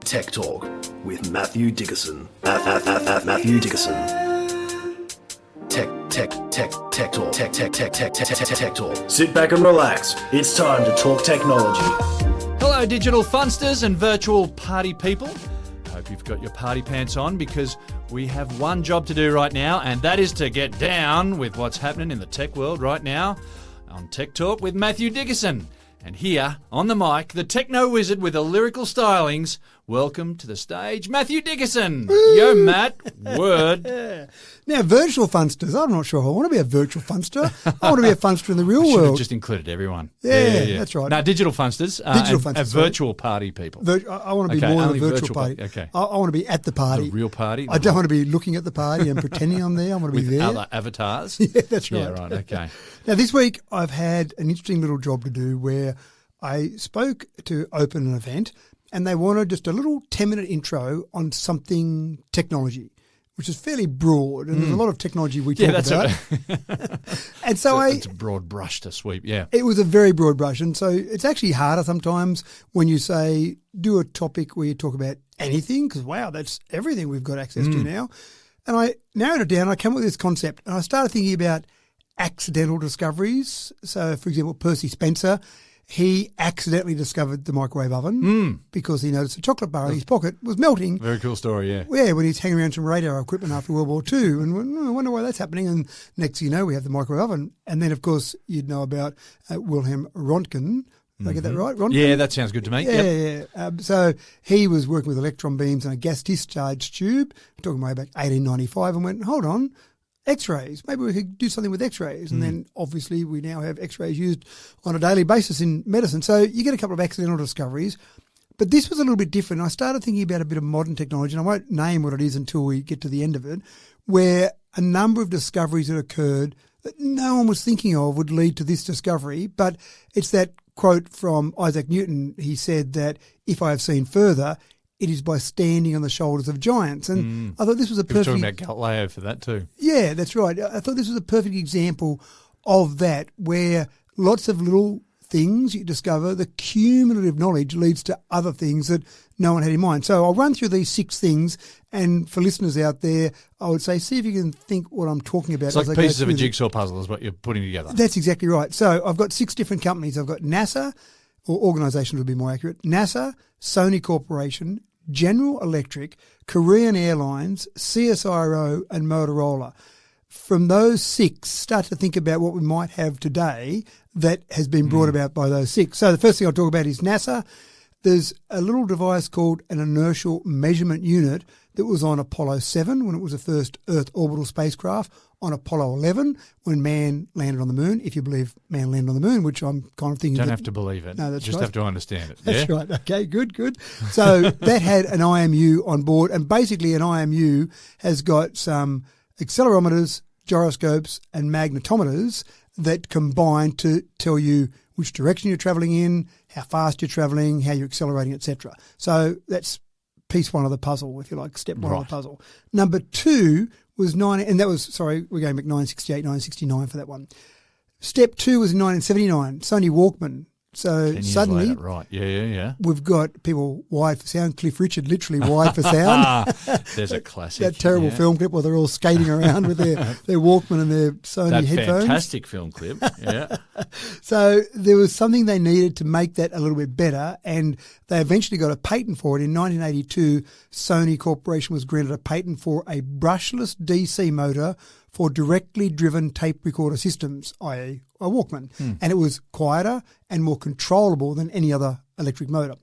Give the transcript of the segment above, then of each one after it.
Tech Talk with Matthew Dickerson. Matthew Dickerson. Tech Talk. Sit back and relax. It's time to talk technology. Hello, digital funsters and virtual party people. Hope you've got your party pants on, because we have one job to do right now, and that is to get down with what's happening in the tech world right now on Tech Talk with Matthew Dickerson. And here, on the mic, the techno wizard with the lyrical stylings. Welcome to the stage, Matthew Dickerson. Yo, Matt. Word. Now, virtual funsters. I'm not sure I want to be a virtual funster. I want to be a funster in the real Should world. have just included everyone. Yeah, that's right. No, digital funsters. Virtual party people. I want to be more than a virtual party. Okay. I want to be at the party. The real party. I don't want to be looking at the party and pretending I'm there. I want to be with there. Other avatars. Yeah, that's right. Yeah, right. Okay. Now, this week I've had an interesting little job to do where I spoke to open an event and they wanted just a little 10-minute intro on something technology, which is fairly broad, and there's a lot of technology we talk about. And so it's a broad brush to sweep, yeah. It was a very broad brush, and so it's actually harder sometimes when you say, do a topic where you talk about anything, because, wow, that's everything we've got access to now. And I narrowed it down, I came up with this concept, and I started thinking about accidental discoveries. So, for example, Percy Spencer, he accidentally discovered the microwave oven because he noticed a chocolate bar in his pocket was melting. Very cool story, yeah. Yeah, when he's hanging around some radar equipment after World War II, and I wonder why that's happening. And next thing you know, we have the microwave oven. And then, of course, you'd know about Wilhelm Röntgen. Did I get that right? Röntgen? Yeah, that sounds good to me. Yeah. So he was working with electron beams and a gas discharge tube, talking way back 1895, and went, hold on, X-rays. Maybe we could do something with X-rays. And then obviously we now have X-rays used on a daily basis in medicine. So you get a couple of accidental discoveries. But this was a little bit different. I started thinking about a bit of modern technology, and I won't name what it is until we get to the end of it, where a number of discoveries that occurred that no one was thinking of would lead to this discovery. But it's that quote from Isaac Newton. He said that if I have seen further, it is by standing on the shoulders of giants. And I thought this was a perfect... talking about Galileo for that too. Yeah, that's right. I thought this was a perfect example of that, where lots of little things you discover, the cumulative knowledge leads to other things that no one had in mind. So I'll run through these 6 things, and for listeners out there, I would say see if you can think what I'm talking about. It's like pieces of a jigsaw puzzle is what you're putting together. That's exactly right. So I've got 6 different companies. I've got NASA, or organisations would be more accurate, NASA, Sony Corporation, General Electric, Korean Airlines, CSIRO and Motorola. From those 6, start to think about what we might have today that has been brought about by those 6. So the first thing I'll talk about is NASA. There's a little device called an inertial measurement unit that was on Apollo 7 when it was the first Earth orbital spacecraft, on Apollo 11 when man landed on the moon, if you believe man landed on the moon, which I'm kind of thinking... Don't have to believe it. No, that's just right. have to understand it. That's right. Okay, good. So that had an IMU on board, and basically an IMU has got some accelerometers, gyroscopes and magnetometers that combine to tell you which direction you're travelling in, how fast you're travelling, how you're accelerating, etc. So that's piece 1 of the puzzle, if you like, step 1 of the puzzle. Number 2 was we're going back 1968, 1969 for that one. Step 2 was in 1979, Sony Walkman. So suddenly, later, right? Yeah. We've got people wired for sound. Cliff Richard literally wired for sound. There's a classic. That terrible film clip where they're all skating around with their Walkman and their Sony headphones. Fantastic film clip. Yeah. So there was something they needed to make that a little bit better, and they eventually got a patent for it. In 1982, Sony Corporation was granted a patent for a brushless DC motor for directly driven tape recorder systems, i.e. a Walkman. And it was quieter and more controllable than any other electric motor.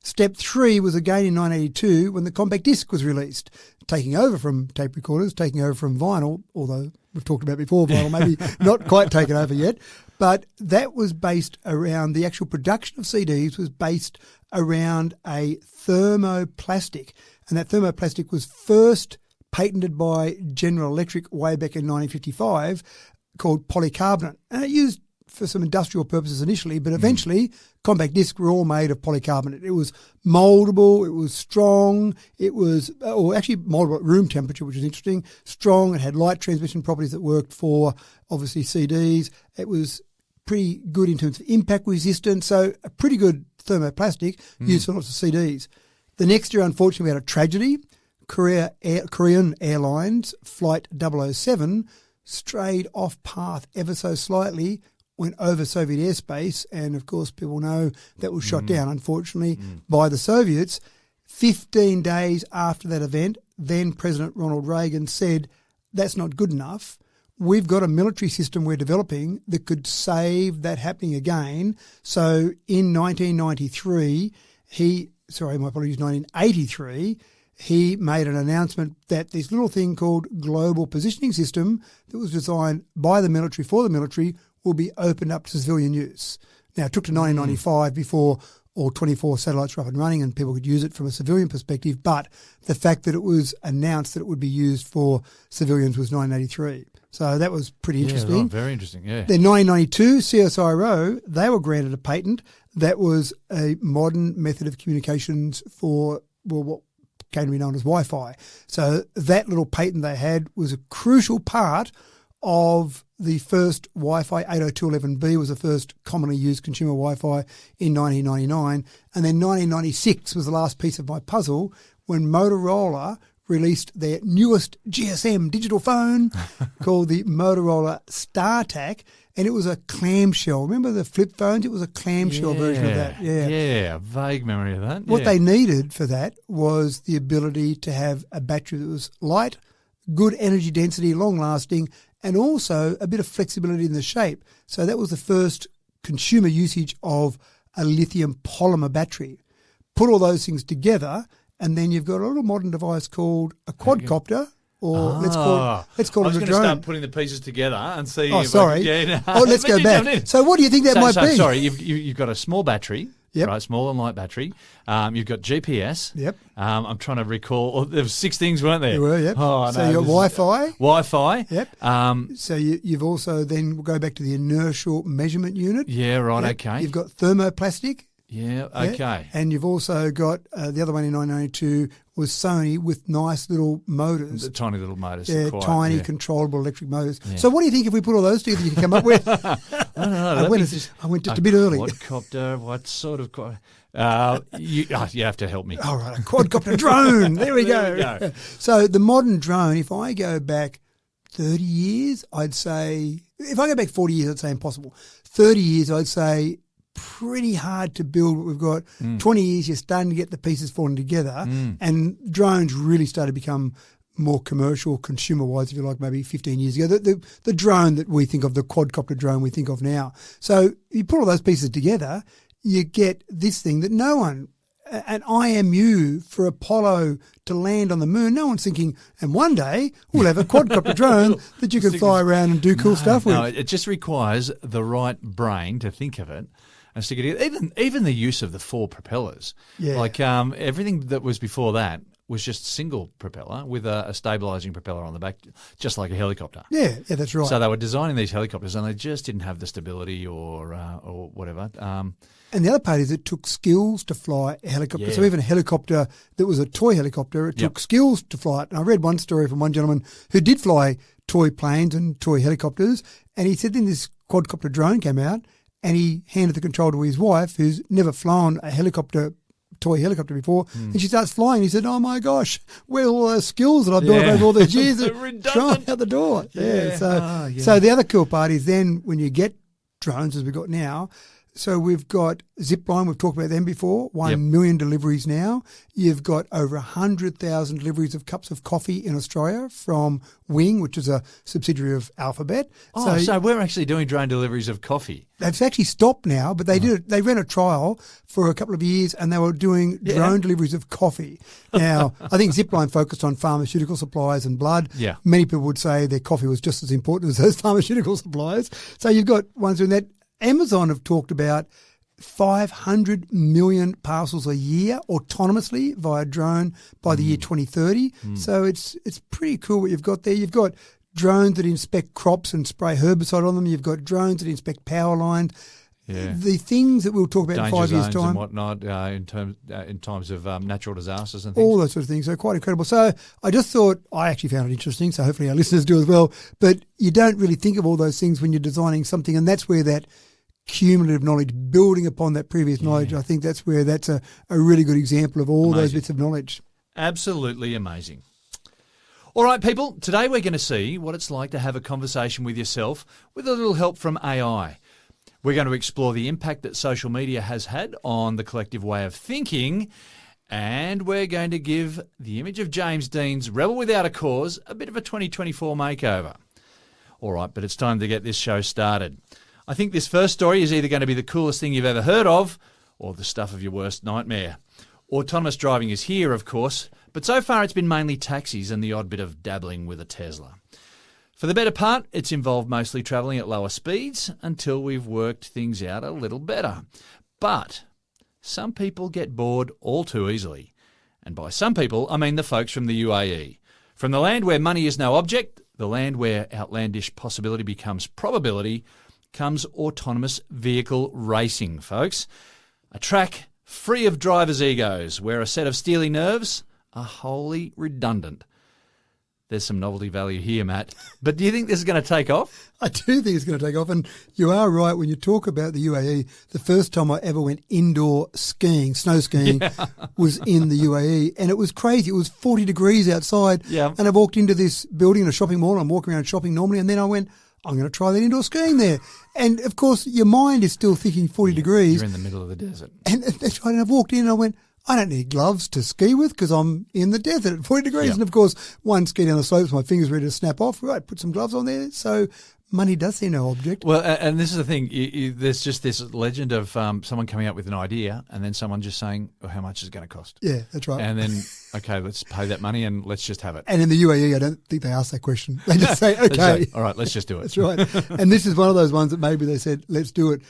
Step 3 was again in 1982 when the compact disc was released, taking over from tape recorders, taking over from vinyl, although we've talked about before, vinyl maybe not quite taken over yet. But that was based around, the actual production of CDs was based around a thermoplastic. And that thermoplastic was first patented by General Electric way back in 1955, called polycarbonate. And it used for some industrial purposes initially, but eventually compact discs were all made of polycarbonate. It was mouldable, it was strong, it was, or actually mouldable at room temperature, which is interesting, strong, it had light transmission properties that worked for, obviously, CDs. It was pretty good in terms of impact resistance, so a pretty good thermoplastic used for lots of CDs. The next year, unfortunately, we had a tragedy. Korean Airlines Flight 007 strayed off path ever so slightly, went over Soviet airspace, and of course people know that was shot down, unfortunately, by the Soviets. 15 days after that event, then President Ronald Reagan said, that's not good enough. We've got a military system we're developing that could save that happening again. So in 1983, 1983, he made an announcement that this little thing called Global Positioning System that was designed by the military for the military will be opened up to civilian use. Now, it took to 1995 before all 24 satellites were up and running and people could use it from a civilian perspective, but the fact that it was announced that it would be used for civilians was 1983. So that was pretty interesting. Yeah, right, very interesting, yeah. Then 1992, CSIRO, they were granted a patent that was a modern method of communications for, what came to be known as Wi-Fi. So that little patent they had was a crucial part of the first Wi-Fi. 802.11b was the first commonly used consumer Wi-Fi in 1999. And then 1996 was the last piece of my puzzle when Motorola released their newest GSM digital phone called the Motorola StarTAC, and it was a clamshell. Remember the flip phones? It was a clamshell version of that. Yeah, vague memory of that. What they needed for that was the ability to have a battery that was light, good energy density, long-lasting, and also a bit of flexibility in the shape. So that was the first consumer usage of a lithium polymer battery. Put all those things together, and then you've got a little modern device called a quadcopter, or let's call it a drone. I was going to start putting the pieces together and see. Oh, sorry. Let's go back. So what do you think that might be? Sorry, you've got a small battery. Yep. Right, small and light battery. You've got GPS. Yep. I'm trying to recall. There were 6 things, weren't there? There were, yep. Oh, so you've got Wi-Fi. Wi-Fi. Yep. So you've also then go back to the inertial measurement unit. Yeah, right, Yep. okay. You've got thermoplastic. Yeah, okay. Yeah. And you've also got the other one in 1992 was Sony with nice little motors. The tiny little motors. Yeah, quiet, tiny controllable electric motors. Yeah. So what do you think if we put all those together you can come up with? I don't know. I went just a bit early. Quadcopter, what sort of... you have to help me. All right, a quadcopter drone. There we go. So the modern drone, if I go back 30 years, I'd say... If I go back 40 years, I'd say impossible. 30 years, I'd say... pretty hard to build what we've got. 20 years, you're starting to get the pieces falling together, and drones really started to become more commercial, consumer-wise, if you like, maybe 15 years ago. The drone that we think of, the quadcopter drone we think of now. So you put all those pieces together, you get this thing that no one, an IMU for Apollo to land on the moon, no one's thinking, and one day we'll have a quadcopter drone that you can fly around and do cool stuff with. No, it just requires the right brain to think of it. And stick it together. Even the use of the 4 propellers, like everything that was before that was just single propeller with a stabilising propeller on the back, just like a helicopter. Yeah, that's right. So they were designing these helicopters, and they just didn't have the stability or whatever. And the other part is it took skills to fly a helicopter. So even a helicopter that was a toy helicopter, it took skills to fly it. And I read one story from one gentleman who did fly toy planes and toy helicopters, and he said then this quadcopter drone came out, and he handed the control to his wife, who's never flown a toy helicopter before, and she starts flying. He said, "Oh my gosh, where are all those skills that I've built over all these years are thrown out the door?" So the other cool part is then when you get drones, as we've got now. So we've got Zipline, we've talked about them before, 1 million deliveries now. You've got over 100,000 deliveries of cups of coffee in Australia from Wing, which is a subsidiary of Alphabet. So we're actually doing drone deliveries of coffee. They've actually stopped now, but they did. They ran a trial for a couple of years and they were doing drone deliveries of coffee. Now, I think Zipline focused on pharmaceutical supplies and blood. Yeah. Many people would say their coffee was just as important as those pharmaceutical supplies. So you've got ones doing that. Amazon have talked about 500 million parcels a year autonomously via drone by the year 2030. So it's pretty cool what you've got there. You've got drones that inspect crops and spray herbicide on them. You've got drones that inspect power lines. Yeah. The things that we'll talk about danger in 5 years' time. And whatnot in times of natural disasters and things. All those sort of things. So quite incredible. So I just thought, I actually found it interesting, so hopefully our listeners do as well. But you don't really think of all those things when you're designing something, and that's where that cumulative knowledge, building upon that previous knowledge. I think that's where that's a really good example of all those bits of knowledge. Absolutely amazing. All right, people, today we're going to see what it's like to have a conversation with yourself with a little help from AI. We're going to explore the impact that social media has had on the collective way of thinking, and we're going to give the image of James Dean's Rebel Without a Cause a bit of a 2024 makeover. All right, but it's time to get this show started. I think this first story is either going to be the coolest thing you've ever heard of or the stuff of your worst nightmare. Autonomous driving is here, of course, but so far it's been mainly taxis and the odd bit of dabbling with a Tesla. For the better part, it's involved mostly travelling at lower speeds until we've worked things out a little better. But some people get bored all too easily. And by some people, I mean the folks from the UAE. From the land where money is no object, the land where outlandish possibility becomes probability, comes autonomous vehicle racing, folks. A track free of drivers' egos, where a set of steely nerves are wholly redundant. There's some novelty value here, Matt. But do you think this is going to take off? I do think it's going to take off. And you are right when you talk about the UAE. The first time I ever went indoor skiing, snow skiing, was in the UAE. And it was crazy. It was 40 degrees outside. Yeah. And I walked into this building in a shopping mall. I'm walking around shopping normally. And then I went, I'm going to try that indoor skiing there. And, of course, your mind is still thinking 40 degrees. You're in the middle of the desert. And that's right. And I've walked in and I went, I don't need gloves to ski with because I'm in the desert at 40 degrees. Yep. And, of course, one ski down the slopes, my fingers ready to snap off. Right, put some gloves on there. So money does seem no object. Well, and this is the thing. There's just this legend of someone coming up with an idea and then someone just saying, well, how much is it going to cost? Yeah, that's right. And then, okay, let's pay that money and let's just have it. And in the UAE, I don't think they ask that question. They just say, okay. All right, let's just do it. That's right. And this is one of those ones that maybe they said, let's do it.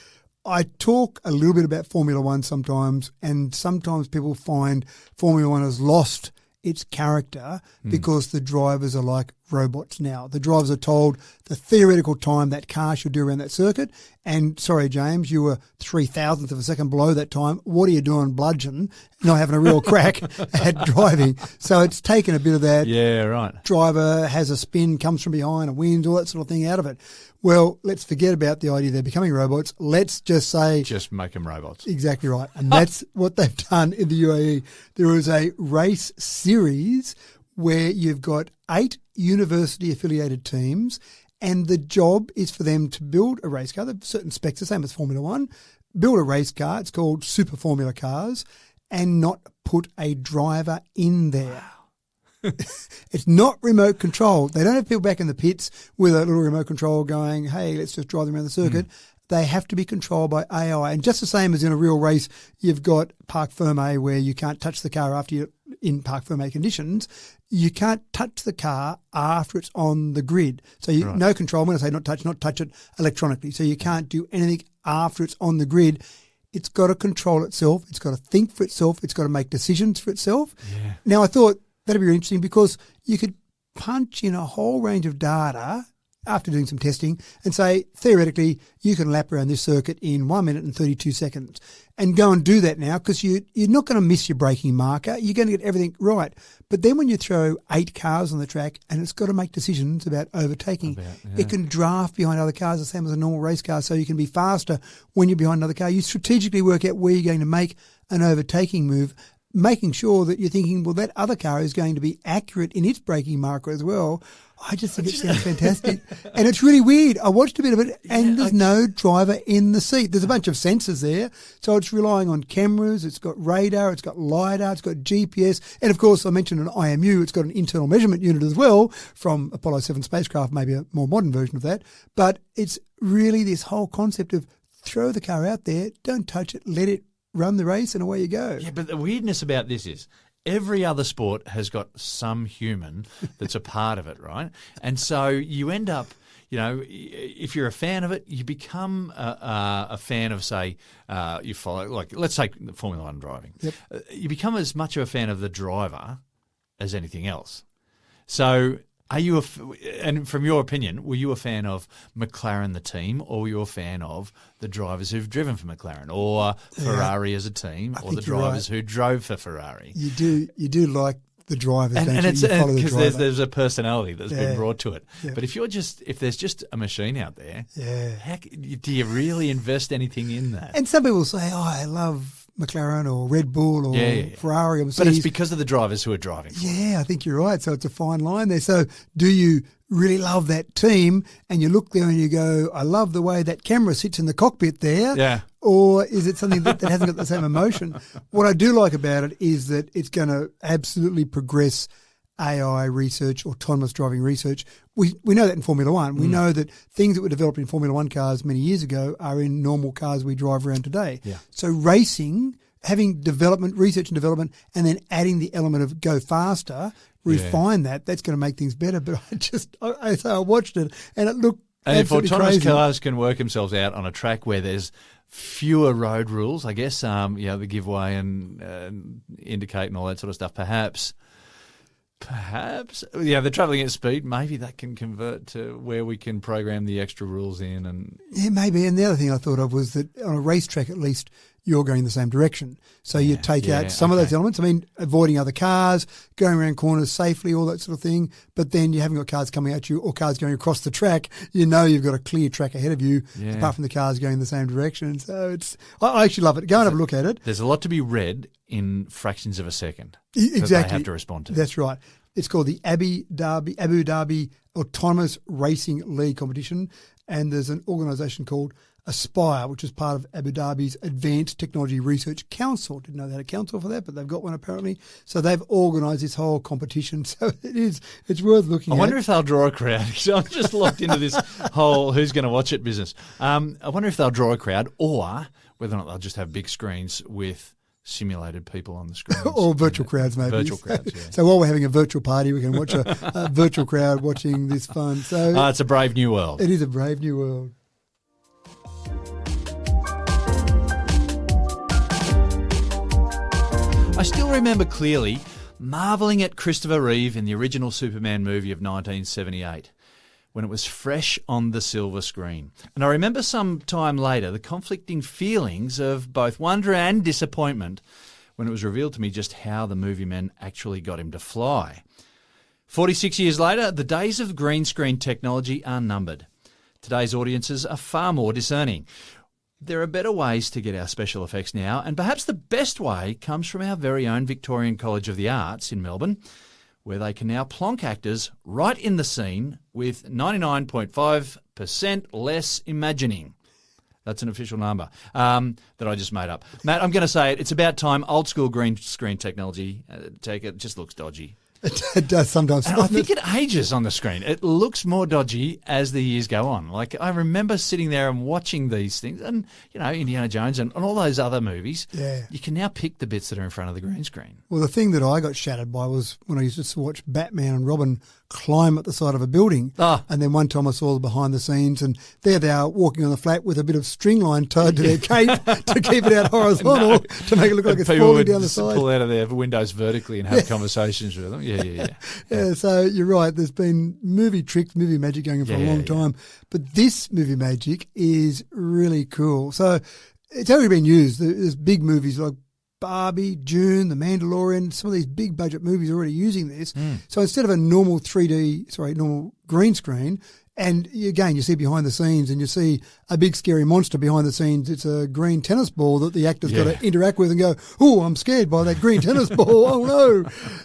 I talk a little bit about Formula One sometimes, and sometimes people find Formula One has lost its character because the drivers are like robots now. The drivers are told the theoretical time that car should do around that circuit. And sorry, James, you were 3,000th of a second below that time. What are you doing, bludgeon? Not having a real crack at driving. So it's taken a bit of that. Yeah, right. Driver has a spin, comes from behind, a wind, all that sort of thing out of it. Well, let's forget about the idea they're becoming robots. Let's just say... Just make them robots. Exactly right. And that's what they've done in the UAE. There is a race series where you've got 8 university-affiliated teams, and the job is for them to build a race car. They've certain specs, the same as Formula One. Build a race car. It's called Super Formula Cars, and not put a driver in there. It's not remote control. They don't have people back in the pits with a little remote control going, hey, let's just drive them around the circuit. They have to be controlled by AI. And just the same as in a real race, you've got parc fermé where you can't touch the car after you're in parc fermé conditions. You can't touch the car after it's on the grid. So no control. When I say not touch it electronically. So you can't do anything after it's on the grid. It's got to control itself. It's got to think for itself. It's got to make decisions for itself. Yeah. Now, I thought that'd be really interesting because you could punch in a whole range of data after doing some testing and say, theoretically, you can lap around this circuit in 1 minute and 32 seconds and go and do that now because you're not going to miss your braking marker. You're going to get everything right. But then when you throw 8 cars on the track and it's got to make decisions about overtaking, it can draft behind other cars the same as a normal race car so you can be faster when you're behind another car. You strategically work out where you're going to make an overtaking move, making sure that you're thinking, well, that other car is going to be accurate in its braking marker as well. I just think it sounds fantastic. And it's really weird. I watched a bit of it and there's no driver in the seat. There's a bunch of sensors there. So it's relying on cameras. It's got radar. It's got LiDAR. It's got GPS. And, of course, I mentioned an IMU. It's got an internal measurement unit as well from Apollo 7 spacecraft, maybe a more modern version of that. But it's really this whole concept of throw the car out there, don't touch it, let it run the race, and away you go. Yeah, but the weirdness about this is every other sport has got some human that's a part of it, right? And so you end up, you know, if you're a fan of it, you become a fan of, say, you follow, like, let's take Formula One driving. Yep. You become as much of a fan of the driver as anything else. So are you, and from your opinion, were you a fan of McLaren, the team, or were you a fan of the drivers who've driven for McLaren, or Ferrari as a team, or the drivers who drove for Ferrari? You do like the drivers. And don't it's you follow the because driver. there's a personality that's Yeah. been brought to it. Yeah. But if there's just a machine out there, Yeah. do you really invest anything in that? And some people say, "Oh, I love McLaren or Red Bull or Ferrari or Mercedes." But it's because of the drivers who are driving. Yeah, I think you're right. So it's a fine line there. So do you really love that team and you look there and you go, I love the way that camera sits in the cockpit there? Yeah. Or is it something that hasn't got the same emotion? What I do like about it is that it's going to absolutely progress AI research, autonomous driving research. We know that in Formula One. We know that things that were developed in Formula One cars many years ago are in normal cars we drive around today. Yeah. So racing, having development, research and development, and then adding the element of go faster, refine that's going to make things better. But I watched it and it looked And if absolutely autonomous crazy. cars can work themselves out on a track where there's fewer road rules, I guess, the give way and indicate and all that sort of stuff, perhaps, they're travelling at speed. Maybe that can convert to where we can program the extra rules in. And Yeah, maybe. And the other thing I thought of was that on a racetrack, at least you're going the same direction. So you take out some of those elements. I mean, avoiding other cars, going around corners safely, all that sort of thing. But then you haven't got cars coming at you or cars going across the track. You know you've got a clear track ahead of you, apart from the cars going the same direction. So I actually love it. Go and have a look at it. there's a lot to be read in fractions of a second. Exactly. That they have to respond to. That's right. It's called the Abu Dhabi Autonomous Racing League competition. And there's an organisation called Aspire, which is part of Abu Dhabi's Advanced Technology Research Council. Didn't know they had a council for that, but they've got one apparently. So they've organised this whole competition. So it's worth looking at. I wonder if they'll draw a crowd. So I'm just locked into this whole who's going to watch it business. I wonder if they'll draw a crowd or whether or not they'll just have big screens with simulated people on the screen. Or virtual crowds, maybe. Virtual crowds, yeah. So while we're having a virtual party, we can watch a virtual crowd watching this fun. So It's a brave new world. it is a brave new world. I still remember clearly marvelling at Christopher Reeve in the original Superman movie of 1978 when it was fresh on the silver screen. And I remember some time later the conflicting feelings of both wonder and disappointment when it was revealed to me just how the movie men actually got him to fly. 46 years later, the days of green screen technology are numbered. Today's audiences are far more discerning. There are better ways to get our special effects now, and perhaps the best way comes from our very own Victorian College of the Arts in Melbourne, where they can now plonk actors right in the scene with 99.5% less imagining. That's an official number that I just made up. Matt, I'm going to say it. It's about time old school green screen technology, it just looks dodgy. It does sometimes. And I think it ages on the screen. It looks more dodgy as the years go on. Like, I remember sitting there and watching these things and, Indiana Jones and all those other movies. Yeah. You can now pick the bits that are in front of the green screen. Well, the thing that I got shattered by was when I used to watch Batman and Robin climb up the side of a building. And then one time I saw the behind the scenes and there they are walking on the flat with a bit of string line tied to their cape to keep it out horizontal to make it look like it's People falling would down the side. pull out of their windows vertically and have conversations with them. Yeah. Yeah, so you're right. There's been movie tricks, movie magic going on for a long time. But this movie magic is really cool. So it's already been used. There's big movies like Barbie, June, The Mandalorian, some of these big budget movies are already using this. So instead of a normal normal green screen, and again, you see behind the scenes and you see a big scary monster behind the scenes. It's a green tennis ball that the actor's got to interact with and go, oh, I'm scared by that green tennis ball. Oh, no.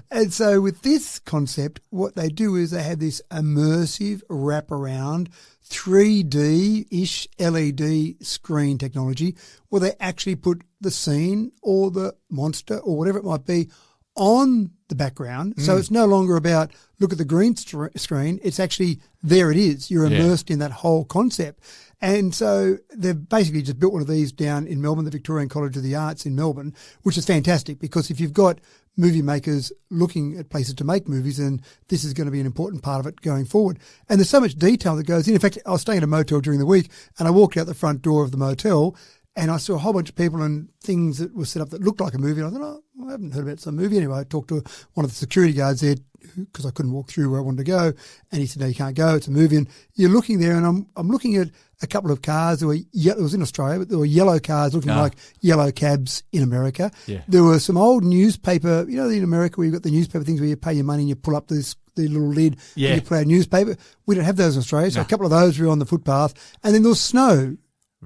And so with this concept, what they do is they have this immersive wraparound 3D-ish LED screen technology where they actually put the scene or the monster or whatever it might be on the background. So it's no longer about look at the green screen. It's actually there it is. You're immersed in that whole concept. And so they've basically just built one of these down in Melbourne, the Victorian College of the Arts in Melbourne, which is fantastic because if you've got movie makers looking at places to make movies, then this is going to be an important part of it going forward. And there's so much detail that goes in. In fact, I was staying at a motel during the week and I walked out the front door of the motel And I saw a whole bunch of people and things that were set up that looked like a movie. And I thought, oh, I haven't heard about some movie. Anyway, I talked to one of the security guards there because I couldn't walk through where I wanted to go. And he said, no, you can't go. It's a movie. And you're looking there, and I'm looking at a couple of cars. There were, it was in Australia, but there were yellow cars looking like yellow cabs in America. Yeah. There were some old newspaper, in America where you've got the newspaper things where you pay your money and you pull up the little lid and you play a newspaper. We don't have those in Australia. So a couple of those were on the footpath. And then there was snow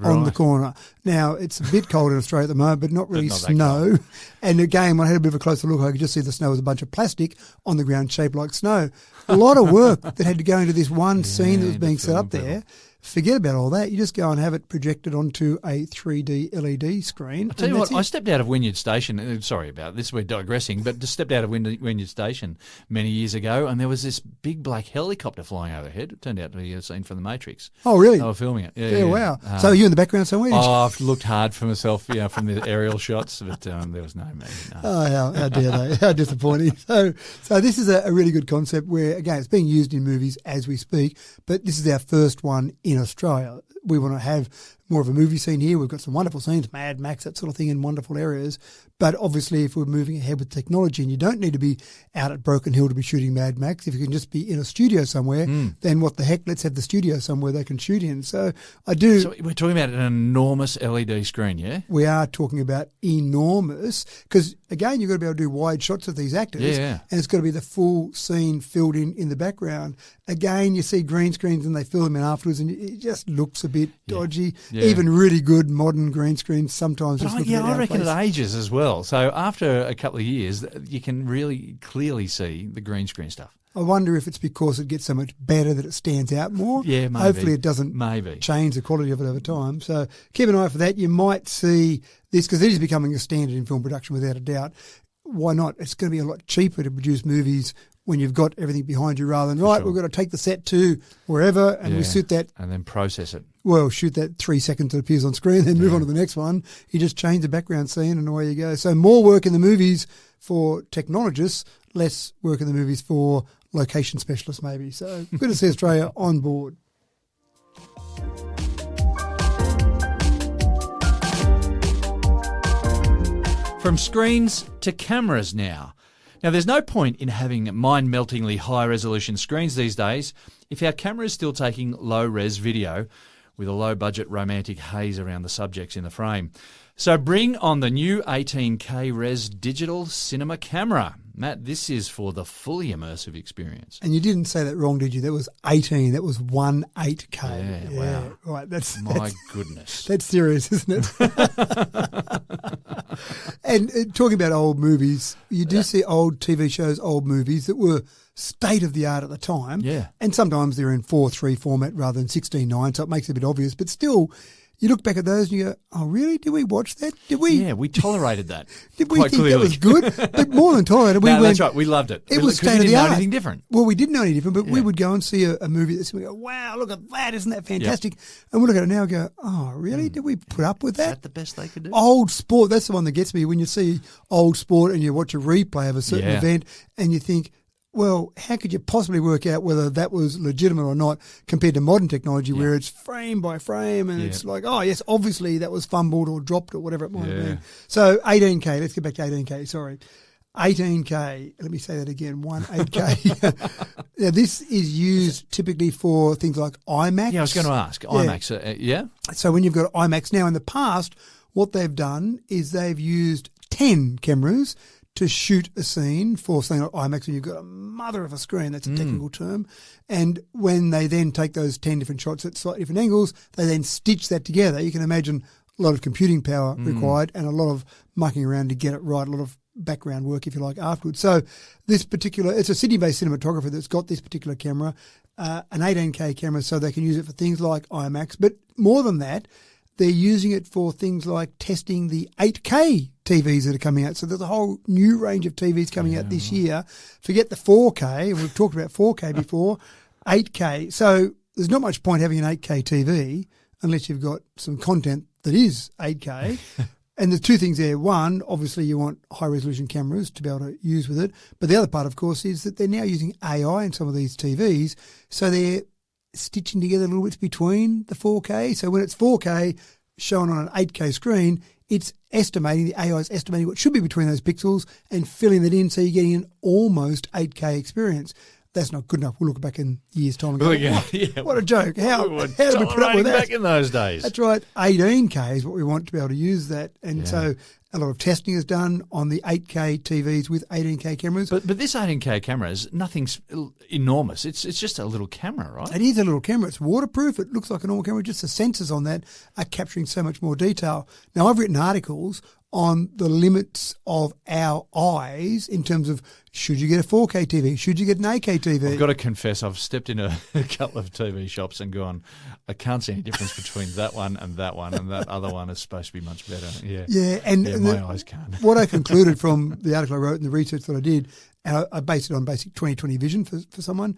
on the corner. Now, it's a bit cold in Australia at the moment, but not really snow. And again, when I had a bit of a closer look, I could just see the snow was a bunch of plastic on the ground shaped like snow. A lot of work that had to go into this one scene that was being set up there. Forget about all that. You just go and have it projected onto a 3D LED screen. I'll tell you what, I stepped out of Wynyard Station. Sorry about this, we're digressing, but just stepped out of Wynyard Station many years ago, and there was this big black helicopter flying overhead. It turned out to be a scene from The Matrix. Oh, really? They were filming it. Yeah, wow. So are you in the background somewhere? I've looked hard for myself, from the aerial shots, but there was no me. No. Oh, how dare they? How disappointing. So this is a really good concept where, again, it's being used in movies as we speak, but this is our first one in Australia. We want to have more of a movie scene here. We've got some wonderful scenes, Mad Max, that sort of thing, in wonderful areas. But obviously, if we're moving ahead with technology, and you don't need to be out at Broken Hill to be shooting Mad Max, if you can just be in a studio somewhere, then what the heck? Let's have the studio somewhere they can shoot in. So So we're talking about an enormous LED screen, yeah? We are talking about enormous, because again, you've got to be able to do wide shots of these actors, and it's got to be the full scene filled in the background. Again, you see green screens and they fill them in afterwards, and it just looks a bit dodgy. Yeah. Even really good modern green screens sometimes just look a bit out of I reckon place. it ages as well. So after a couple of years, you can really clearly see the green screen stuff. I wonder if it's because it gets so much better that it stands out more. Yeah, maybe. Hopefully it doesn't change the quality of it over time. So keep an eye for that. You might see this, because it is becoming a standard in film production without a doubt. Why not? It's going to be a lot cheaper to produce movies when you've got everything behind you rather than, we've got to take the set to wherever and we shoot that. And then process it. Well, shoot that 3 seconds that appears on screen, then move on to the next one. You just change the background scene and away you go. So more work in the movies for technologists, less work in the movies for location specialists maybe. So good to see Australia on board. From screens to cameras now. Now, there's no point in having mind-meltingly high-resolution screens these days if our camera is still taking low-res video with a low-budget romantic haze around the subjects in the frame. So bring on the new 18K res digital cinema camera. Matt, this is for the fully immersive experience. And you didn't say that wrong, did you? That was 18. That was 18K. Yeah, wow. Right, that's goodness. That's serious, isn't it? And talking about old movies, you do see old TV shows, old movies that were state of the art at the time. Yeah. And sometimes they're in 4:3 format rather than 16:9, so it makes it a bit obvious. But still, you look back at those and you go, oh, really? Did we watch that? Did we? Yeah, we tolerated that. Did we think clearly that was good? But more than tolerated, that's right. We loved it. It was state of the art. We didn't know anything different. Well, we didn't know any different, but we would go and see a movie and we go, wow, look at that. Isn't that fantastic? Yep. And we look at it now and go, oh, really? Did we put up with that? Is that the best they could do? Old sport, that's the one that gets me. When you see old sport and you watch a replay of a certain event and you think, well, how could you possibly work out whether that was legitimate or not compared to modern technology where it's frame by frame and it's like, oh, yes, obviously that was fumbled or dropped or whatever it might have been. So 18K, let's get back to 18K, sorry. 18K, let me say that again, 18K. Now, this is used typically for things like IMAX. Yeah, I was going to ask. IMAX, So when you've got IMAX now, in the past, what they've done is they've used 10 cameras to shoot a scene for something like IMAX, when you've got a mother of a screen, that's a technical term. And when they then take those 10 different shots at slightly different angles, they then stitch that together. You can imagine a lot of computing power required and a lot of mucking around to get it right, a lot of background work, if you like, afterwards. So this particular, it's a Sydney-based cinematographer that's got this particular camera, an 18K camera, so they can use it for things like IMAX. But more than that, they're using it for things like testing the 8K TVs that are coming out. So there's a whole new range of TVs coming out this year. Forget the 4K. We've talked about 4K before. 8K. So there's not much point having an 8K TV unless you've got some content that is 8K. And there's two things there. One, obviously you want high-resolution cameras to be able to use with it. But the other part, of course, is that they're now using AI in some of these TVs. So they're stitching together little bits between the 4K. So when it's 4K, shown on an 8K screen, it's estimating, the AI is estimating what should be between those pixels and filling that in so you're getting an almost 8K experience. That's not good enough. We'll look back in years' time and go, what a joke. How did we put up with that? Back in those days. That's right. 18K is what we want to be able to use that. And so a lot of testing is done on the 8K TVs with 18K cameras. But this 18K camera is nothing's enormous. It's just a little camera, right? It is a little camera. It's waterproof. It looks like a normal camera. Just the sensors on that are capturing so much more detail. Now, I've written articles on the limits of our eyes in terms of should you get a 4K TV? Should you get an 8K TV? I've got to confess, I've stepped in a couple of TV shops and gone, I can't see any difference between that one, and that other one is supposed to be much better. Yeah, and my eyes can't. What I concluded from the article I wrote and the research that I did, and I based it on basic 20/20 vision for someone,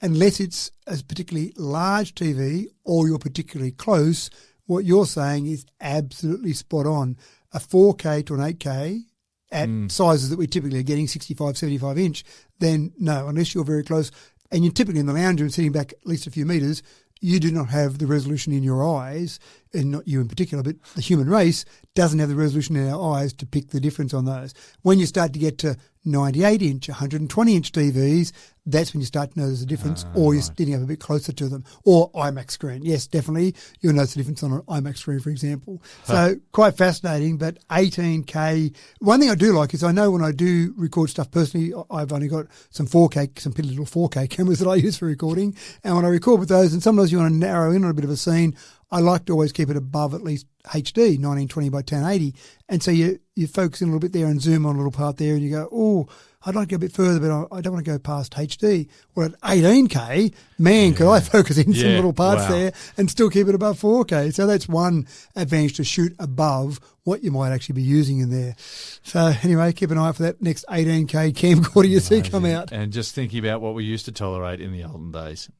unless it's a particularly large TV or you're particularly close, what you're saying is absolutely spot on. A 4K to an 8K at sizes that we typically are getting, 65, 75 inch, then no, unless you're very close and you're typically in the lounge room sitting back at least a few metres, you do not have the resolution in your eyes, and not you in particular, but the human race doesn't have the resolution in our eyes to pick the difference on those. When you start to get to 98-inch, 120-inch TVs, that's when you start to notice the difference, or you're sitting up a bit closer to them. Or IMAX screen. Yes, definitely, you'll notice the difference on an IMAX screen, for example. So quite fascinating, but 18K. One thing I do like is I know when I do record stuff personally, I've only got some 4K, some piddly little 4K cameras that I use for recording. And when I record with those, and sometimes you want to narrow in on a bit of a scene, I like to always keep it above at least HD, 1920 by 1080. And so you focus in a little bit there and zoom on a little part there and you go, oh, I'd like to go a bit further, but I don't want to go past HD. Well, at 18K, man, could I focus in some little parts there and still keep it above 4K. So that's one advantage to shoot above what you might actually be using in there. So anyway, keep an eye for that next 18K camcorder you see come out. And just thinking about what we used to tolerate in the olden days.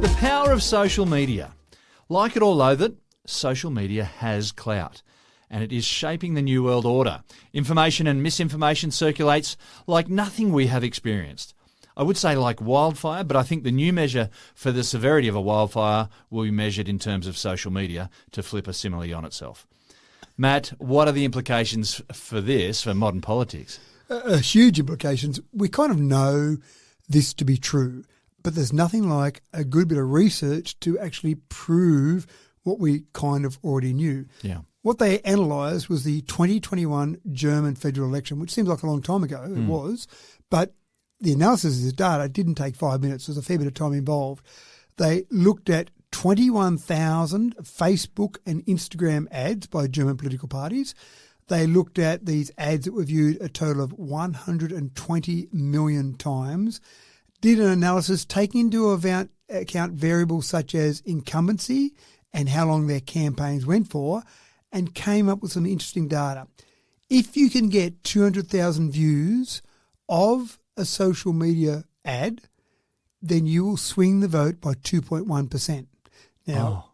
The power of social media. Like it or loathe it, social media has clout, and it is shaping the new world order. Information and misinformation circulates like nothing we have experienced. I would say like wildfire, but I think the new measure for the severity of a wildfire will be measured in terms of social media to flip a simile on itself. Matt, what are the implications for this for modern politics? Huge implications. We kind of know this to be true, but there's nothing like a good bit of research to actually prove what we kind of already knew. Yeah. What they analysed was the 2021 German federal election, which seems like a long time ago. It was. But the analysis of this data didn't take 5 minutes. There was a fair bit of time involved. They looked at 21,000 Facebook and Instagram ads by German political parties. They looked at these ads that were viewed a total of 120 million times, did an analysis taking into account variables such as incumbency and how long their campaigns went for, and came up with some interesting data. If you can get 200,000 views of a social media ad, then you will swing the vote by 2.1%. Now,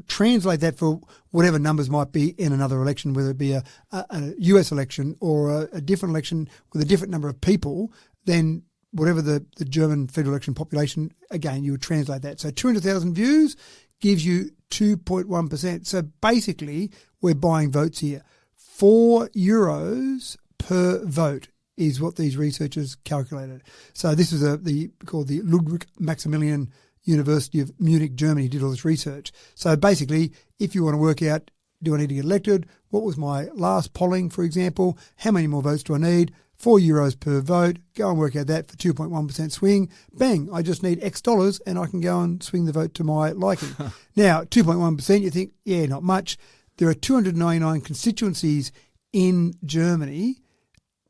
translate that for whatever numbers might be in another election, whether it be a US election or a different election with a different number of people, then whatever the German federal election population, again, you would translate that. So 200,000 views gives you 2.1%. So basically, we're buying votes here. €4 per vote is what these researchers calculated. So this is called the Ludwig Maximilian University of Munich, Germany, did all this research. So basically, if you want to work out, do I need to get elected? What was my last polling, for example? How many more votes do I need? €4 per vote. Go and work out that for 2.1% swing. Bang, I just need X dollars and I can go and swing the vote to my liking. Now, 2.1%, you think, yeah, not much. There are 299 constituencies in Germany.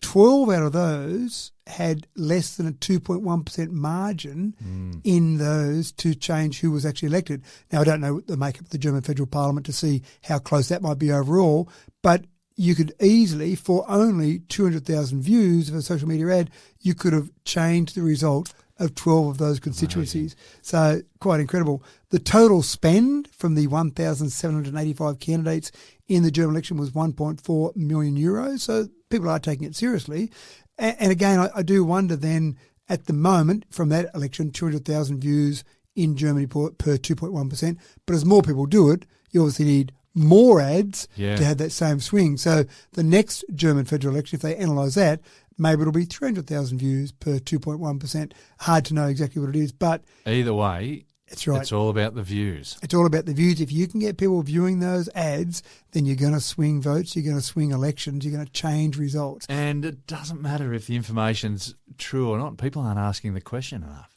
12 out of those had less than a 2.1% margin in those to change who was actually elected. Now, I don't know the makeup of the German federal parliament to see how close that might be overall, but you could easily, for only 200,000 views of a social media ad, you could have changed the result of 12 of those constituencies. Amazing. So quite incredible. The total spend from the 1,785 candidates in the German election was €1.4 million. So people are taking it seriously. And again, I do wonder then, At the moment, from that election, 200,000 views in Germany per 2.1%. But as more people do it, you obviously need more ads to have that same swing. So the next German federal election, if they analyse that, maybe it'll be 300,000 views per 2.1%. Hard to know exactly what it is, but either way, that's right. It's all about the views. It's all about the views. If you can get people viewing those ads, then you're going to swing votes, you're going to swing elections, you're going to change results. And it doesn't matter if the information's true or not. People aren't asking the question enough.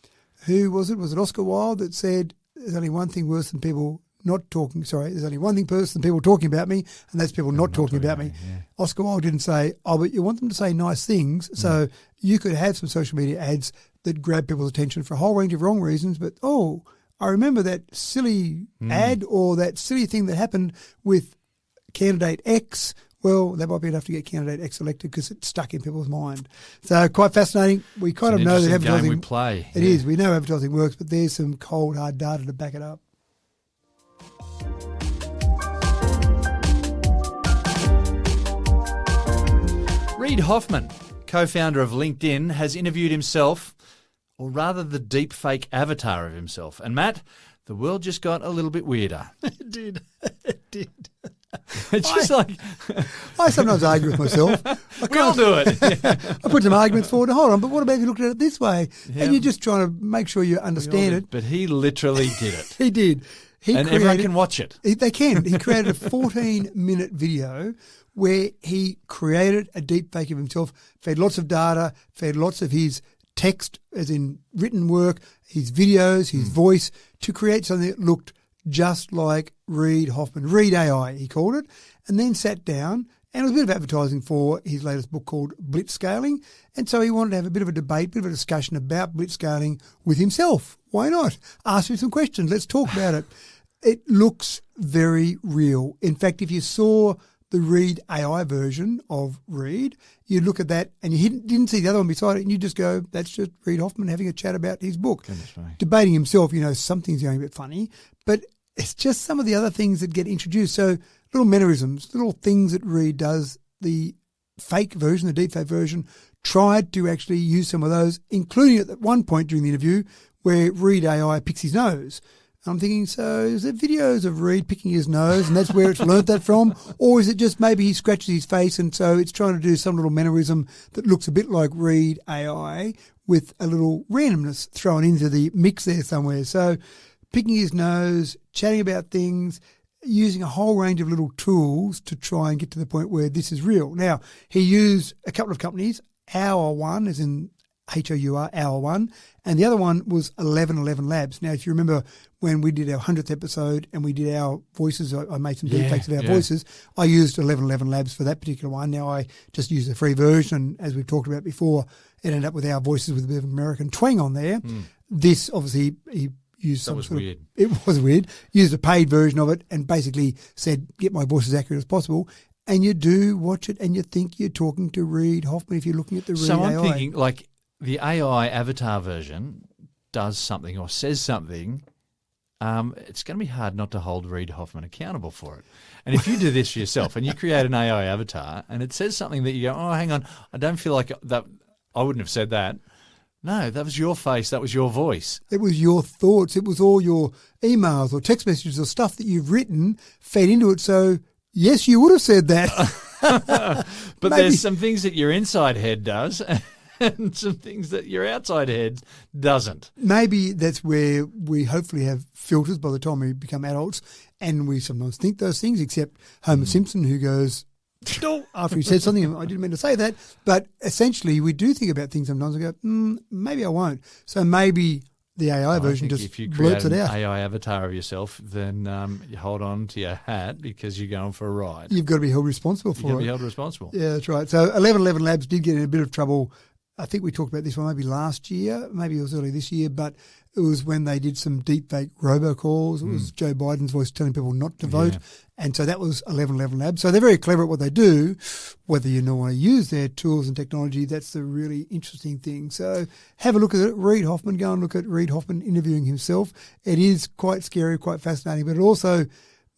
Who was it? Was it Oscar Wilde that said, there's only one thing worse than people not talking, there's only one thing worse than people talking about me, and that's people not talking about me. Yeah. Oscar Wilde didn't say, but you want them to say nice things, so you could have some social media ads that grab people's attention for a whole range of wrong reasons, but, I remember that silly ad or that silly thing that happened with candidate X. Well, that might be enough to get candidate X elected because it's stuck in people's mind. So quite fascinating. We kind of know that advertising. Game we play. It is. We know advertising works, but there's some cold, hard data to back it up. Reid Hoffman, co-founder of LinkedIn, has interviewed himself, or rather the deepfake avatar of himself. And Matt, the world just got a little bit weirder. It did. It did. It's just I sometimes argue with myself. We'll do it. I put some arguments forward. Hold on, but what about if you looked at it this way? Yeah. And you're just trying to make sure you understand it. But he literally did it. He did. And everyone can watch it. They can. He created a 14-minute video where he created a deepfake of himself, fed lots of data, fed lots of his text, as in written work, his videos, his voice, to create something that looked just like Reid Hoffman. Reid AI, he called it, and then sat down, and it was a bit of advertising for his latest book called Blitzscaling, and so he wanted to have a bit of a debate, a bit of a discussion about blitzscaling with himself. Why not? Ask me some questions. Let's talk about it. It looks very real. In fact, if you saw the Reid AI version of Reid, you look at that and you didn't see the other one beside it, and you just go, that's just Reid Hoffman having a chat about his book. Debating himself, something's going a bit funny, but it's just some of the other things that get introduced. So little mannerisms, little things that Reid does. The fake version, the deepfake version, tried to actually use some of those, including at one point during the interview where Reid AI picks his nose. I'm thinking, so is there videos of Reid picking his nose and that's where it's learnt that from? Or is it just maybe he scratches his face and so it's trying to do some little mannerism that looks a bit like Reid AI with a little randomness thrown into the mix there somewhere? So picking his nose, chatting about things, using a whole range of little tools to try and get to the point where this is real. Now, he used a couple of companies, Hour One, as in Hour, Hour One, and the other one was 1111 Labs. Now, if you remember when we did our 100th episode and we did our voices, I made some deepfakes of our voices, I used 1111 Labs for that particular one. Now, I just used the free version, as we've talked about before. It ended up with our voices with a bit of American twang on there. This, obviously, he used some sort of, it was weird, used a paid version of it and basically said, get my voice as accurate as possible. And you do watch it and you think you're talking to Reid Hoffman if you're looking at the Reid AI. So I'm thinking, like, the AI avatar version does something or says something, it's going to be hard not to hold Reid Hoffman accountable for it. And if you do this for yourself and you create an AI avatar and it says something that you go, oh, hang on, I don't feel like that, I wouldn't have said that. No, that was your face. That was your voice. It was your thoughts. It was all your emails or text messages or stuff that you've written fed into it. So, yes, you would have said that. But maybe there's some things that your inside head does and some things that your outside head doesn't. Maybe that's where we hopefully have filters by the time we become adults and we sometimes think those things, except Homer Simpson, who goes, after he said something, I didn't mean to say that. But essentially, we do think about things sometimes and go, maybe I won't. So maybe the AI version just blurts it out. If you create an AI avatar of yourself, then you hold on to your hat because you're going for a ride. You've got to be held responsible for it. You've got to be held responsible. Yeah, that's right. So 1111 Labs did get in a bit of trouble. I think we talked about this one maybe last year, maybe it was early this year, but it was when they did some deepfake robocalls. It was Joe Biden's voice telling people not to vote. And so that was 1111 Labs. So they're very clever at what they do. Whether you know how to use their tools and technology, that's the really interesting thing. So have a look at it. Reid Hoffman, go and look at Reid Hoffman interviewing himself. It is quite scary, quite fascinating, but it also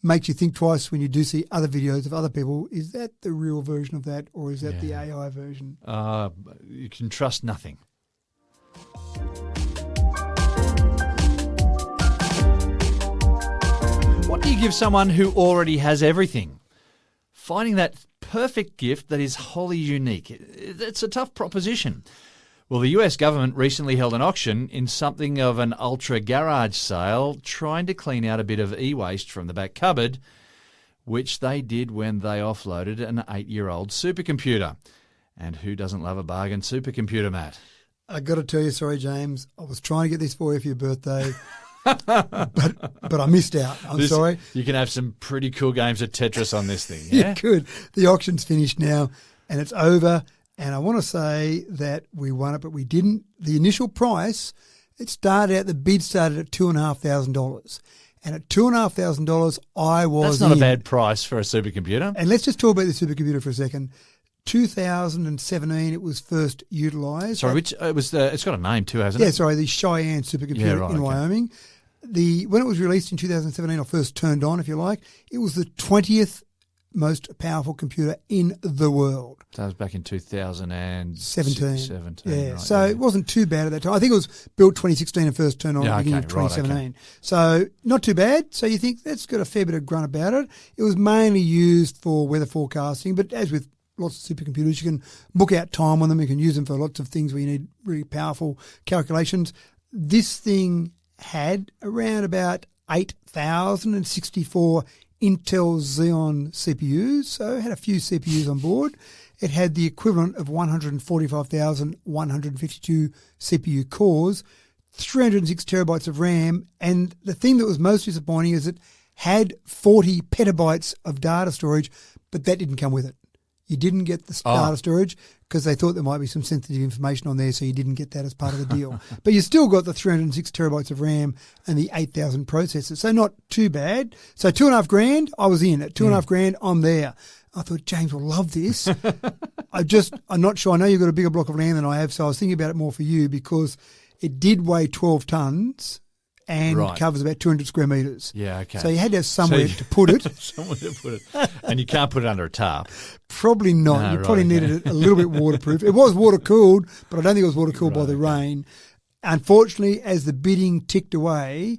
makes you think twice when you do see other videos of other people. Is that the real version of that or is that the AI version? You can trust nothing. What do you give someone who already has everything? Finding that perfect gift that is wholly unique. It's a tough proposition. Well, the US government recently held an auction in something of an ultra garage sale, trying to clean out a bit of e-waste from the back cupboard, which they did when they offloaded an 8-year-old supercomputer. And who doesn't love a bargain supercomputer, Matt? I got to tell you, sorry, James, I was trying to get this for you for your birthday, but I missed out. I'm sorry. You can have some pretty cool games of Tetris on this thing, yeah? You could. The auction's finished now, and it's over. And I want to say that we won it, but we didn't. The initial price, the bid started at $2,500. And at $2,500, I was That's not a bad price for a supercomputer. And let's just talk about the supercomputer for a second. 2017, it was first utilised. Sorry, it's got a name too, hasn't it? Yeah, sorry, the Cheyenne supercomputer in Wyoming. When it was released in 2017, or first turned on, if you like, it was the 20th most powerful computer in the world. That was back in 2017. Yeah, right, so it wasn't too bad at that time. I think it was built 2016 and first turned on at the beginning of 2017. Right, okay. So not too bad. So you think that's got a fair bit of grunt about it. It was mainly used for weather forecasting, but as with lots of supercomputers, you can book out time on them. You can use them for lots of things where you need really powerful calculations. This thing had around about 8,064 Intel Xeon CPUs, so it had a few CPUs on board. It had the equivalent of 145,152 CPU cores, 306 terabytes of RAM, and the thing that was most disappointing is it had 40 petabytes of data storage, but that didn't come with it. You didn't get the data storage because they thought there might be some sensitive information on there, so you didn't get that as part of the deal. But you still got the 306 terabytes of RAM and the 8,000 processors, so not too bad. So $2,500, I was in. At $2,500, I'm there. I thought James will love this. I'm not sure. I know you've got a bigger block of land than I have, so I was thinking about it more for you because it did weigh 12 tons. And covers about 200 square metres. Yeah, okay. So you had to have somewhere to put it. Somewhere to put it. And you can't put it under a tarp. Probably not. No, you probably needed it a little bit waterproof. It was water-cooled, but I don't think it was water-cooled by the rain. Unfortunately, as the bidding ticked away,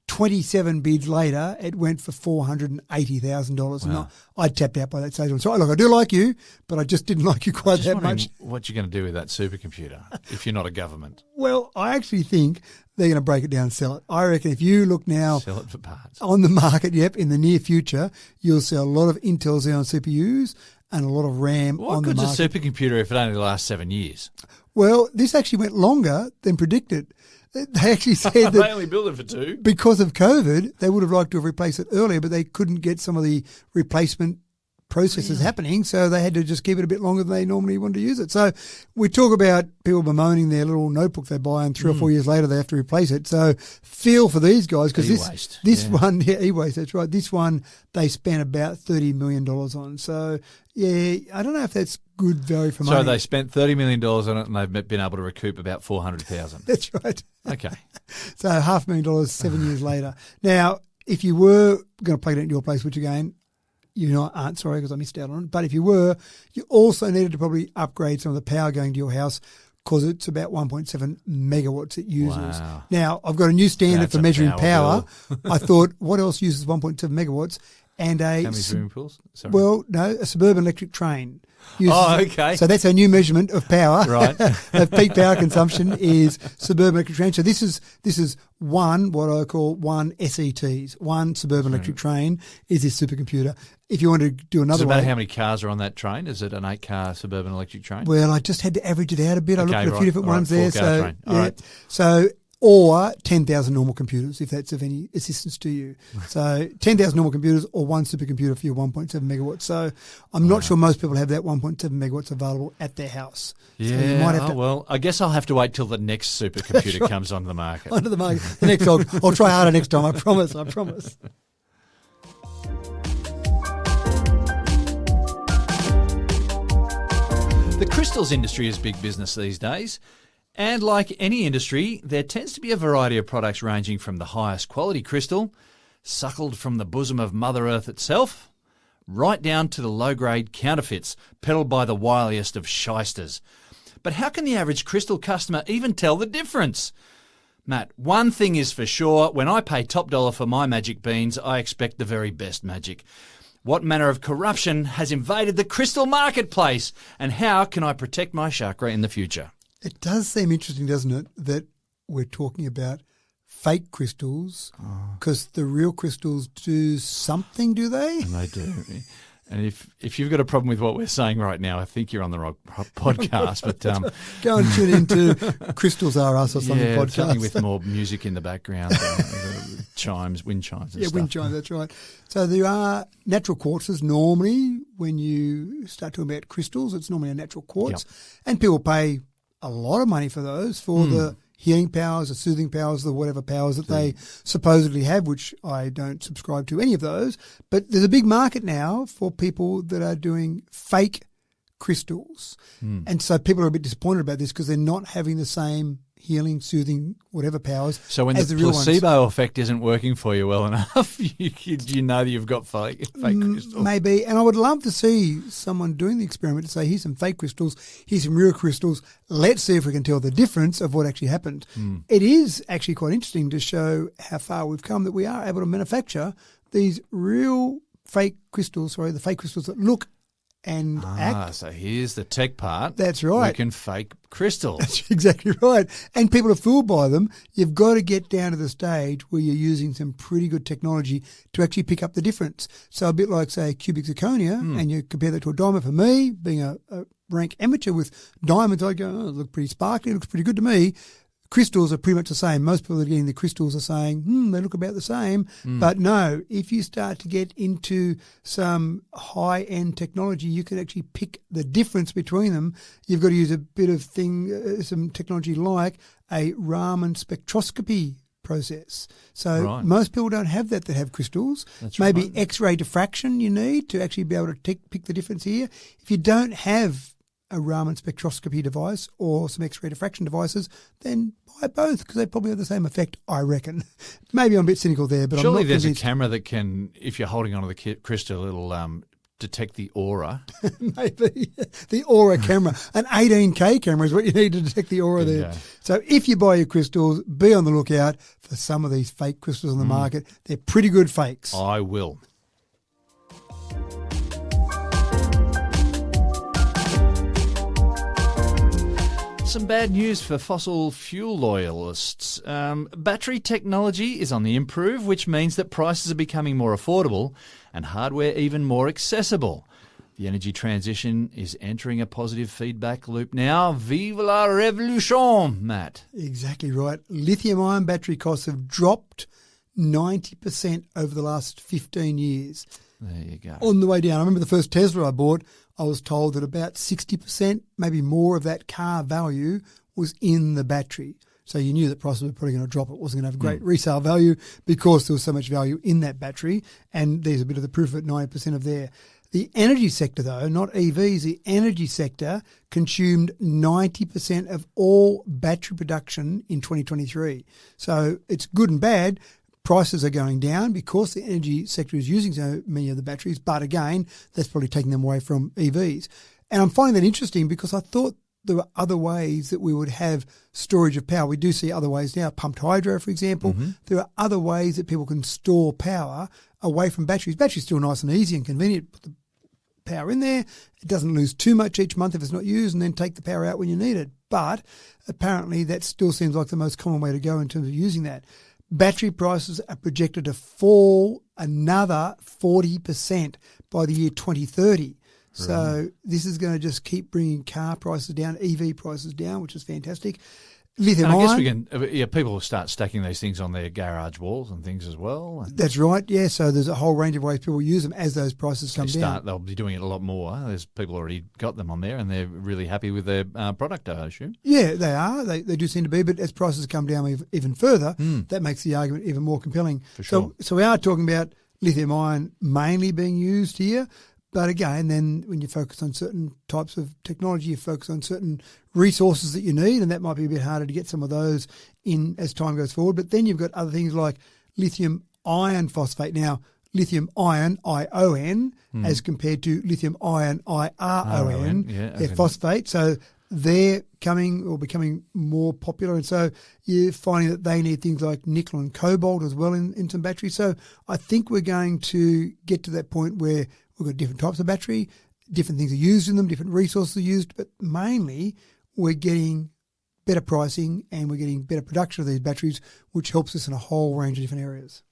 27 bids later, it went for $480,000. Wow. And I tapped out by that stage. I'm sorry, look, I do like you, but I just didn't like you quite that much. What you're going to do with that supercomputer if you're not a government? Well, I actually think they're going to break it down and sell it. I reckon if you look now sell it for parts on the market, in the near future, you'll see a lot of Intel Xeon CPUs and a lot of RAM on the market. What good's a supercomputer if it only lasts 7 years? Well, this actually went longer than predicted. They actually said that they only built it for 2. Because of COVID, they would have liked to have replaced it earlier, but they couldn't get some of the replacement processes happening, so they had to just keep it a bit longer than they normally wanted to use it. So we talk about people bemoaning their little notebook they buy and 3 or 4 years later they have to replace it. So feel for these guys because this one, e-waste, that's right. This one they spent about $30 million on. So I don't know if that's good value for money. So they spent $30 million on it and they've been able to recoup about $400,000. That's right. Okay. So $500,000 7 years later. Now, if you were going to plug it in your place, which again, you aren't, sorry, because I missed out on it. But if you were, you also needed to probably upgrade some of the power going to your house because it's about 1.7 megawatts it uses. Wow. Now, I've got a new standard for measuring power. I thought, what else uses 1.7 megawatts? And how many swimming pools? Sorry. Well, no, a suburban electric train. Okay. So that's our new measurement of power. Right. Of peak power consumption is suburban electric train. So this is what I call one SETs. One suburban electric train is this supercomputer. If you want to do another one. Does it matter how many cars are on that train? Is it an 8-car suburban electric train? Well, I just had to average it out a bit. I looked at a few different ones there. Train. All right. So or 10,000 normal computers, if that's of any assistance to you. So 10,000 normal computers or one supercomputer for your 1.7 megawatts. So I'm not sure most people have that 1.7 megawatts available at their house. Yeah, so you might have well, I guess I'll have to wait till the next supercomputer comes onto the market. Onto the market. The next I'll try harder next time, I promise. The crystals industry is big business these days. And like any industry, there tends to be a variety of products ranging from the highest quality crystal, suckled from the bosom of Mother Earth itself, right down to the low-grade counterfeits, peddled by the wiliest of shysters. But how can the average crystal customer even tell the difference? Matt, one thing is for sure, when I pay top dollar for my magic beans, I expect the very best magic. What manner of corruption has invaded the crystal marketplace, and how can I protect my chakra in the future? It does seem interesting, doesn't it, that we're talking about fake crystals, because the real crystals do something, do they? And they do. And if you've got a problem with what we're saying right now, I think you're on the wrong podcast. But go and tune into Crystals Are Us or something podcast. Something with more music in the background, chimes, wind chimes and stuff. Yeah, wind chimes, that's right. So there are natural quartzes normally. When you start talking about crystals, it's normally a natural quartz. Yep. And people pay a lot of money for those, for the healing powers, the soothing powers, the whatever powers that they supposedly have, which I don't subscribe to any of those. But there's a big market now for people that are doing fake crystals. And so people are a bit disappointed about this because they're not having the same healing, soothing, whatever powers. So when as the real placebo ones. effect isn't working for you well enough, you know that you've got fake crystals. Maybe. And I would love to see someone doing the experiment to say, here's some fake crystals, here's some real crystals. Let's see if we can tell the difference of what actually happened. It is actually quite interesting to show how far we've come, that we are able to manufacture these real fake crystals, the fake crystals that look and act. So here's the tech part. That's right. We can fake crystals. That's exactly right. And people are fooled by them. You've got to get down to the stage where you're using some pretty good technology to actually pick up the difference. So a bit like, say, cubic zirconia, and you compare that to a diamond. For me, being a rank amateur with diamonds, I go, it looks pretty sparkly, it looks pretty good to me. Crystals are pretty much the same. Most people that are getting the crystals are saying, they look about the same. But no, if you start to get into some high-end technology, you can actually pick the difference between them. You've got to use a bit of some technology like a Raman spectroscopy process. So most people don't have that have crystals. That's Maybe right. X-ray diffraction you need to actually be able to pick the difference here. If you don't have a Raman spectroscopy device or some X-ray diffraction devices, then buy both, because they probably have the same effect, I reckon. Maybe I'm a bit cynical there, but Surely I'm not there's convinced. a camera that can, if you're holding onto the crystal, it'll detect the aura. Maybe. The aura camera. An 18K camera is what you need to detect the aura there. So if you buy your crystals, be on the lookout for some of these fake crystals on the market. They're pretty good fakes. I will. Some bad news for fossil fuel loyalists. Battery technology is on the improve, which means that prices are becoming more affordable and hardware even more accessible. The energy transition is entering a positive feedback loop now. Vive la révolution, Matt. Exactly right. Lithium-ion battery costs have dropped 90% over the last 15 years. There you go. On the way down. I remember the first Tesla I bought, I was told that about 60%, maybe more of that car value was in the battery. So you knew that prices were probably going to drop. It wasn't going to have great resale value because there was so much value in that battery. And there's a bit of the proof of it, 90% of there. The energy sector, though, not EVs, the energy sector consumed 90% of all battery production in 2023. So it's good and bad. Prices are going down because the energy sector is using so many of the batteries. But again, that's probably taking them away from EVs. And I'm finding that interesting because I thought there were other ways that we would have storage of power. We do see other ways now, pumped hydro, for example. There are other ways that people can store power away from batteries. Batteries still nice and easy and convenient. Put the power in there. It doesn't lose too much each month if it's not used, and then take the power out when you need it. But apparently that still seems like the most common way to go in terms of using that. Battery prices are projected to fall another 40% by the year 2030. So this is going to just keep bringing car prices down, EV prices down, which is fantastic. Lithium And I guess ion. we can, people will start stacking these things on their garage walls and things as well. That's right, yeah. So there's a whole range of ways people use them as those prices come down. They'll be doing it a lot more. There's people already got them on there and they're really happy with their product, I assume. Yeah, they are. They do seem to be. But as prices come down even further, that makes the argument even more compelling. For sure. So we are talking about lithium ion mainly being used here. But again, then when you focus on certain types of technology, you focus on certain resources that you need, and that might be a bit harder to get some of those in as time goes forward. But then you've got other things like lithium iron phosphate. Now, lithium ion, ION, as compared to lithium ion, IRON, Yeah, they're phosphate. So they're becoming more popular, and so you're finding that they need things like nickel and cobalt as well in some batteries. So I think we're going to get to that point where we've got different types of battery, different things are used in them, different resources are used, but mainly we're getting better pricing and we're getting better production of these batteries, which helps us in a whole range of different areas.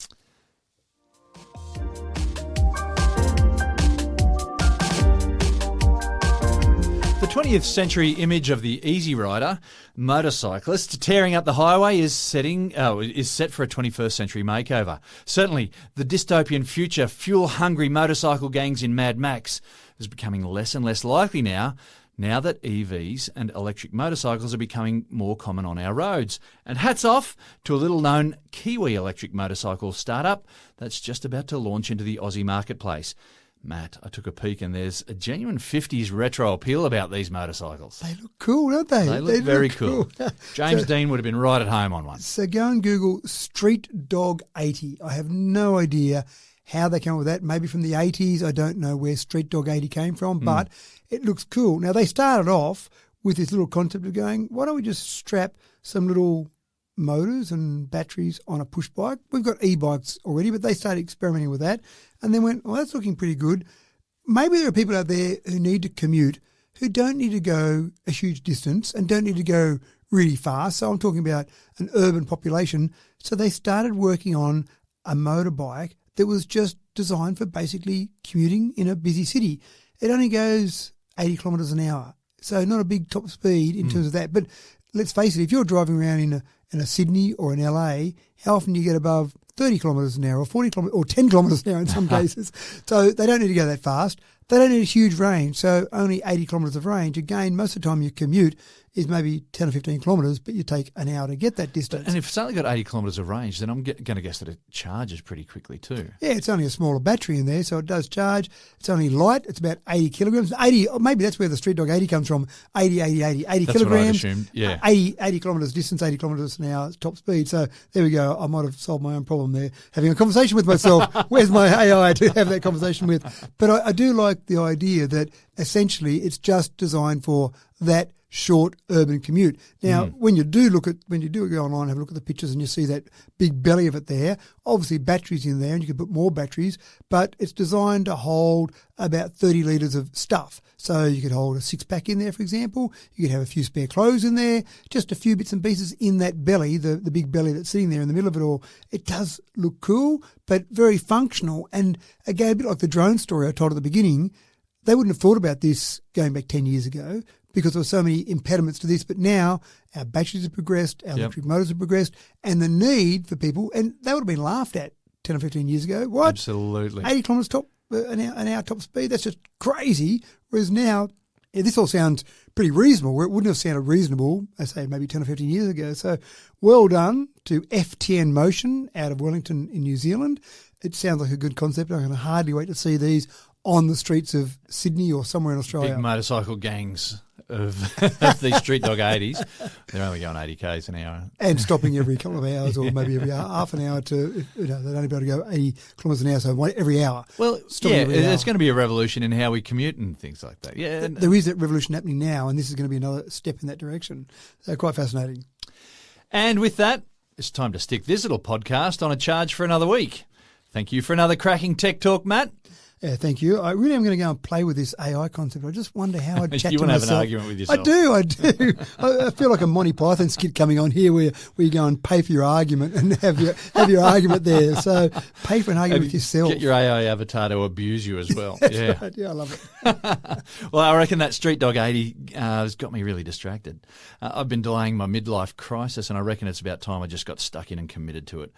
The 20th century image of the Easy Rider motorcyclist tearing up the highway is set for a 21st century makeover. Certainly, the dystopian future fuel-hungry motorcycle gangs in Mad Max is becoming less and less likely now that EVs and electric motorcycles are becoming more common on our roads. And hats off to a little-known Kiwi electric motorcycle startup that's just about to launch into the Aussie marketplace. Matt, I took a peek and there's a genuine 50s retro appeal about these motorcycles. They look cool, don't they? They look very cool. James Dean would have been right at home on one. So go and Google Street Dog 80. I have no idea how they came up with that. Maybe from the 80s. I don't know where Street Dog 80 came from, but it looks cool. Now, they started off with this little concept of going, why don't we just strap some little motors and batteries on a push bike? We've got e-bikes already, but they started experimenting with that and then went, well, that's looking pretty good. Maybe there are people out there who need to commute who don't need to go a huge distance and don't need to go really fast. So I'm talking about an urban population. So they started working on a motorbike that was just designed for basically commuting in a busy city. It only goes 80 kilometres an hour. So not a big top speed in terms of that. But let's face it, if you're driving around in a Sydney or an LA, how often do you get above 30 kilometres an hour or 40 kilometres or 10 kilometres an hour in some cases? So they don't need to go that fast. They don't need a huge range, so only 80 kilometres of range. Again, most of the time your commute is maybe 10 or 15 kilometres, but you take an hour to get that distance. And if it's only got 80 kilometres of range, then I'm going to guess that it charges pretty quickly too. Yeah, it's only a smaller battery in there, so it does charge. It's only light. It's about 80 kilograms. 80, maybe that's where the Street Dog 80 comes from. 80 that's kilograms. What I assumed, yeah. 80 kilometres distance, 80 kilometres an hour top speed. So there we go. I might have solved my own problem there, having a conversation with myself. Where's my AI to have that conversation with? But I do like the idea that essentially it's just designed for that short urban commute. Now, when you do go online and have a look at the pictures and you see that big belly of it there, obviously batteries in there and you can put more batteries, but it's designed to hold about 30 litres of stuff. So you could hold a six-pack in there, for example. You could have a few spare clothes in there, just a few bits and pieces in that belly, the big belly that's sitting there in the middle of it all. It does look cool, but very functional. And again, a bit like the drone story I told at the beginning, they wouldn't have thought about this going back 10 years ago because there were so many impediments to this. But now our batteries have progressed, our electric motors have progressed, and the need for people, and they would have been laughed at 10 or 15 years ago. What? Absolutely. 80 kilometres an hour top speed, that's just crazy. Whereas now, this all sounds pretty reasonable, where it wouldn't have sounded reasonable, I say, maybe 10 or 15 years ago. So well done to FTN Motion out of Wellington in New Zealand. It sounds like a good concept. I can hardly wait to see these on the streets of Sydney or somewhere in Australia. Big motorcycle gangs of these Street Dog 80s. They're only going 80 k's an hour. And stopping every couple of hours or maybe every half an hour to, they'd only be able to go 80 kilometres an hour, so every hour. Well, yeah, it's going to be a revolution in how we commute and things like that. Yeah, there is that revolution happening now, and this is going to be another step in that direction. So quite fascinating. And with that, it's time to stick this little podcast on a charge for another week. Thank you for another cracking tech talk, Matt. Yeah, thank you. I really am going to go and play with this AI concept. I just wonder how I'd chat you to want to myself. have an argument with yourself. I do. I feel like a Monty Python skit coming on here where you go and pay for your argument and have your argument there. So pay for an argument with yourself. Get your AI avatar to abuse you as well. That's yeah. right. Yeah, I love it. Well, I reckon that Street Dog 80 has got me really distracted. I've been delaying my midlife crisis, and I reckon it's about time I just got stuck in and committed to it.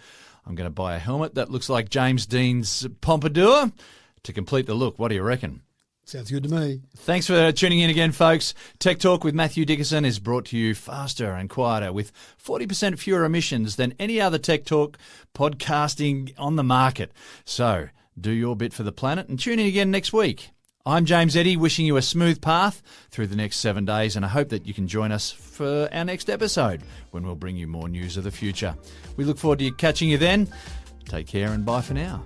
I'm going to buy a helmet that looks like James Dean's pompadour to complete the look. What do you reckon? Sounds good to me. Thanks for tuning in again, folks. Tech Talk with Matthew Dickerson is brought to you faster and quieter with 40% fewer emissions than any other Tech Talk podcasting on the market. So do your bit for the planet and tune in again next week. I'm James Eddy, wishing you a smooth path through the next 7 days, and I hope that you can join us for our next episode when we'll bring you more news of the future. We look forward to catching you then. Take care and bye for now.